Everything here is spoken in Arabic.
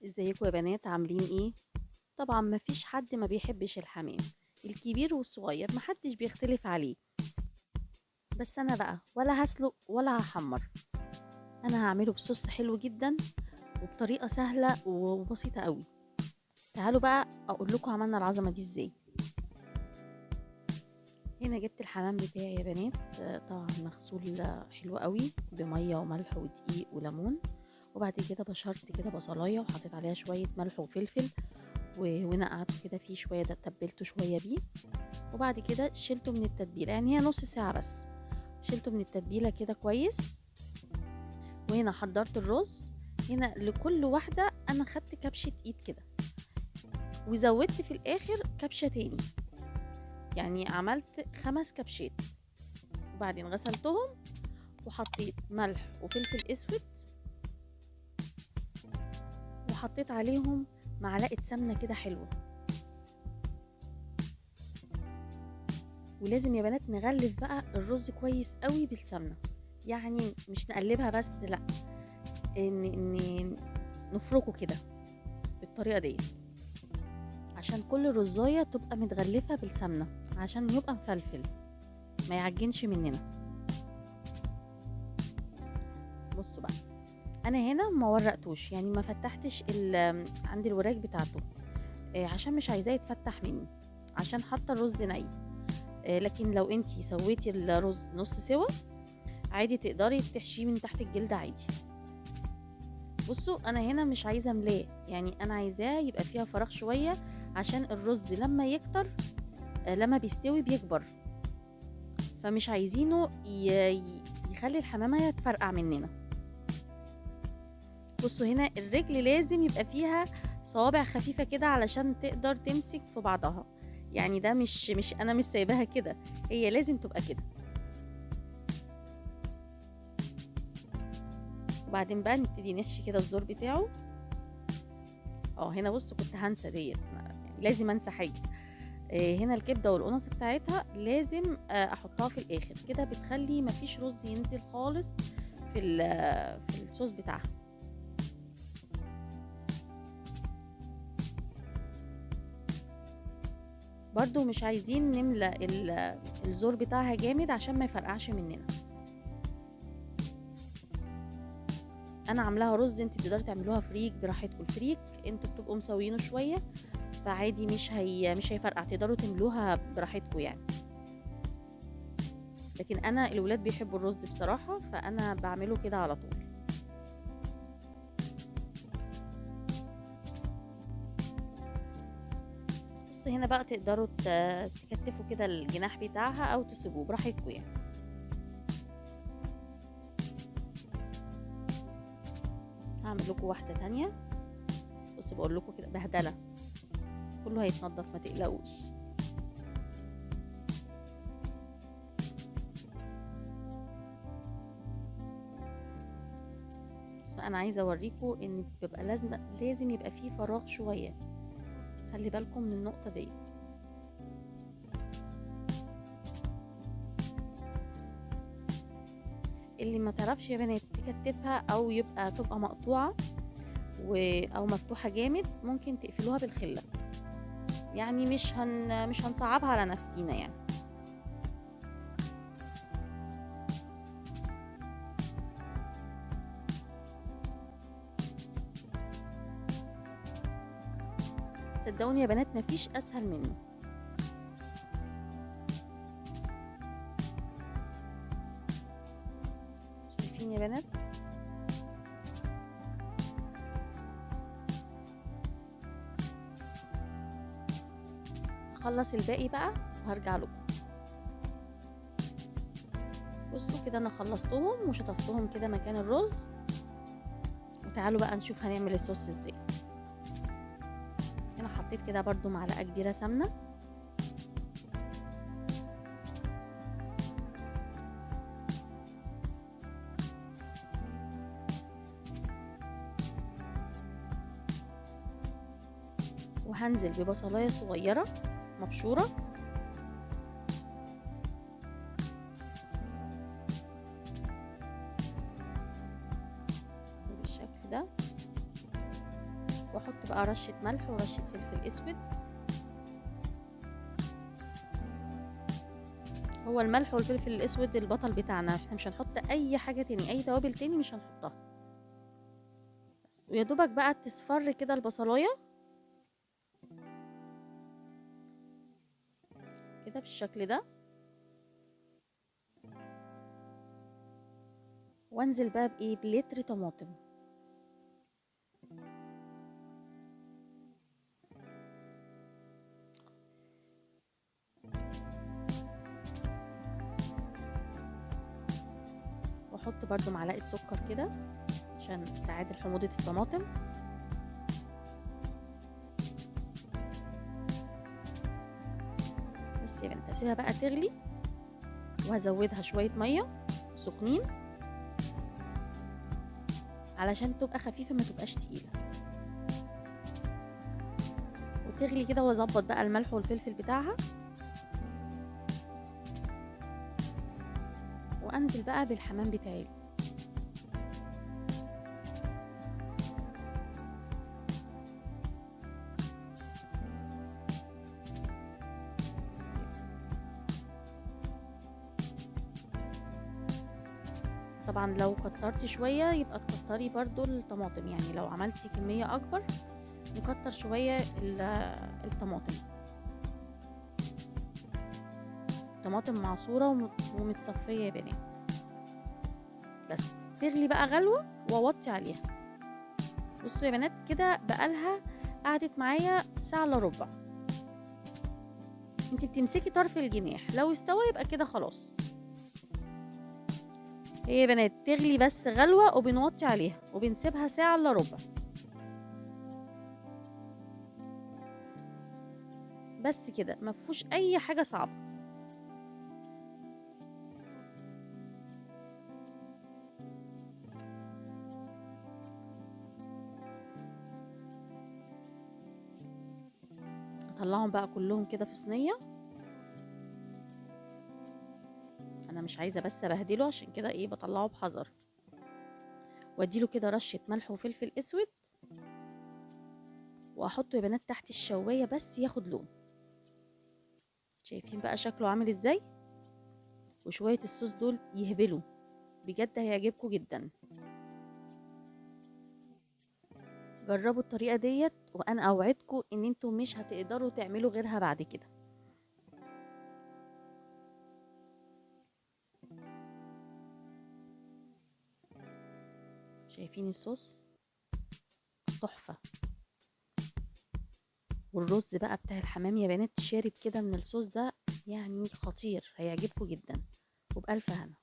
ازيكم يا بنات عاملين ايه؟ طبعا مفيش حد ما بيحبش الحمام، الكبير والصغير محدش بيختلف عليه. بس انا بقى ولا هسلق ولا هحمر، انا هعمله بصوص حلو جدا وبطريقة سهلة وبسيطة قوي. تعالوا بقى اقول لكم عملنا العظمة دي ازاي. هنا جبت الحمام بتاعي يا بنات، طبعا مغسول حلو قوي بمية وملح ودقيق وليمون. وبعد كده بشرت كده بصلايه وحطيت عليها شويه ملح وفلفل ونقعته كده فيه شويه، ده تبلته شويه بيه. وبعد كده شيلته من التتبيله، يعني هي نص ساعه بس. شيلته من التتبيله كده كويس. وهنا حضرت الرز. هنا لكل واحده انا خدت كبشه ايد كده، وزودت في الاخر كبشه تاني، يعني عملت 5 كبشات. وبعدين غسلتهم وحطيت ملح وفلفل اسود، وحطيت عليهم معلقه سمنه كده حلوه. ولازم يا بنات نغلف بقى الرز كويس قوي بالسمنه، يعني مش نقلبها بس، لا، ان نفركه كده بالطريقه دي عشان كل رزايه تبقى متغلفه بالسمنه، عشان يبقى مفلفل ما يعجنش مننا. بصوا بقى، انا هنا ما ورقتوش، يعني ما فتحتش عند الوراك بتاعته، عشان مش عايزاه يتفتح مني، عشان حاطه الرز ني. لكن لو انتي سويتي الرز نص سوا عادي تقدري تحشيه من تحت الجلد عادي. بصوا انا هنا مش عايزه املاه، يعني انا عايزاه يبقى فيها فراغ شويه، عشان الرز لما يكتر لما بيستوي بيكبر، فمش عايزينه يخلي الحمامه تفرقع مننا. بصوا هنا الرجل لازم يبقى فيها صوابع خفيفه كده علشان تقدر تمسك في بعضها، يعني ده مش انا مش سايباها كده، هي لازم تبقى كده. وبعدين بقى نبتدي نحشي كده الزور بتاعه. هنا بصوا كنت هنسى ديت، يعني لازم انسى حاجه. هنا الكبده والقنص بتاعتها لازم احطها في الاخر كده، بتخلي مفيش رز ينزل خالص في الصوص بتاعها. برضو مش عايزين نملى الزور بتاعها جامد عشان ما يفرقعش مننا. انا عاملاها رز، انت تقدري تعملوها فريك براحتكم، الفريك انتوا بتبقوا مسويينه شويه فعادي مش هيفرقع، تقدروا تعملوها براحتكم يعني. لكن انا الولاد بيحبوا الرز بصراحه، فانا بعمله كده على طول. بصوا هنا بقى تقدروا تكتفوا كده الجناح بتاعها او تسيبوه براحتكم يعني. هعمل لكم واحده تانية. بصوا بقول لكم كده بهدله، كله هيتنضف ما تقلقوش. انا عايزه اوريكم ان بيبقى لازم يبقى فيه فراغ شويه، خلي بالكم من النقطه دي. اللي ما تعرفش يا بنات تكتفها او تبقى مقطوعه او مفتوحه جامد، ممكن تقفلوها بالخله، يعني مش هنصعبها على نفسينا يعني. صدقوني يا بنات مفيش اسهل منه. شايفين يا بنات؟ هخلص الباقي بقى وهرجع لكم. بصوا كده انا خلصتهم وشطفتهم كده مكان الرز، وتعالوا بقى نشوف هنعمل الصوص ازاي. انا حطيت كده برضو معلقه كبيره سمنه، وهنزل ببصلايه صغيره مبشوره، بالشكل ده. واحط بقى رشة ملح ورشة فلفل اسود. هو الملح والفلفل الاسود البطل بتاعنا، احنا مش هنحط اي حاجة تاني، اي توابل تاني مش هنحطها. بس ويا دوبك بقى تصفر كده البصلاية كده بالشكل ده، وانزل بقى بايه، بلتر طماطم. واحط برضو معلقة سكر كده عشان تعادل حموضة الطماطم. بس يا بنت هسيبها بقى تغلي، وهزودها شوية مية سخنين علشان تبقى خفيفة ما تبقاش تقيلة، وتغلي كده. واظبط بقى الملح والفلفل بتاعها، وانزل بقى بالحمام بتاعي. طبعا لو كترتي شوية يبقى تكتري برضو الطماطم، يعني لو عملتي كمية اكبر نكتر شوية الطماطم. طماطم معصورة ومتصفية يا بنات. بس تغلي بقى غلوة واوطي عليها. بصوا يا بنات كده بقالها قعدت معايا ساعة الا ربع. انتي بتمسكي طرف الجناح، لو استوى يبقى كده خلاص. هي يا بنات تغلي بس غلوة وبنوطي عليها وبنسيبها ساعة الا ربع. بس كده مفيهوش اي حاجة صعبة. اطلعهم بقى كلهم كده في صينية. انا مش عايزة بس ابهدله، عشان كده ايه بطلعه بحذر. واديله كده رشة ملح وفلفل اسود، واحطه يا بنات تحت الشواية بس ياخد لون. شايفين بقى شكله عامل ازاي؟ وشوية الصوص دول يهبلوا بجد، هيعجبكم جدا. جربوا الطريقة ديت وانا اوعدكم ان انتوا مش هتقدروا تعملوا غيرها بعد كده. شايفين الصوص تحفة. والرز بقى بتاع الحمام يا بنات شارب كده من الصوص ده، يعني خطير، هيعجبكم جدا. وبألف هنا.